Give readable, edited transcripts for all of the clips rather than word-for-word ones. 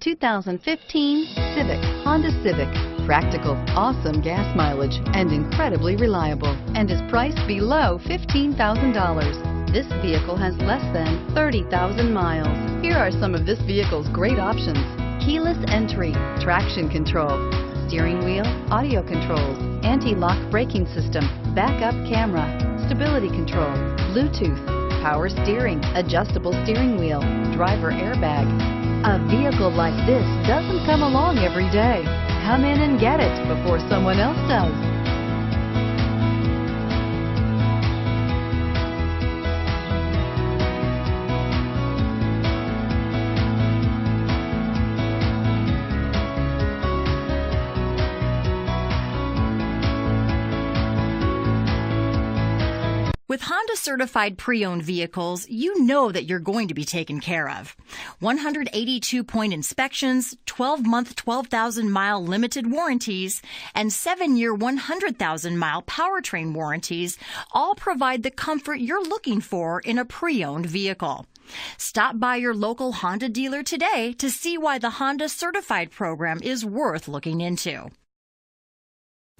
2015 Honda Civic. Practical, awesome gas mileage, and incredibly reliable, and is priced below $15,000. This vehicle has less than 30,000 miles. Here are some of this vehicle's great options: keyless entry, traction control, steering wheel audio controls, anti-lock braking system, backup camera, stability control, Bluetooth, power steering, adjustable steering wheel, driver airbag. A vehicle like this doesn't come along every day. Come in and get it before someone else does. With Honda certified pre-owned vehicles, you know that you're going to be taken care of. 182-point inspections, 12-month, 12,000-mile limited warranties, and 7-year, 100,000-mile powertrain warranties all provide the comfort you're looking for in a pre-owned vehicle. Stop by your local Honda dealer today to see why the Honda certified program is worth looking into.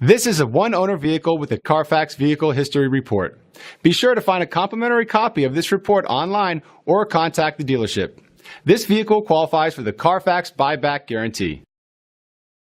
This is a one-owner vehicle with a Carfax Vehicle History Report. Be sure to find a complimentary copy of this report online or contact the dealership. This vehicle qualifies for the Carfax Buyback Guarantee.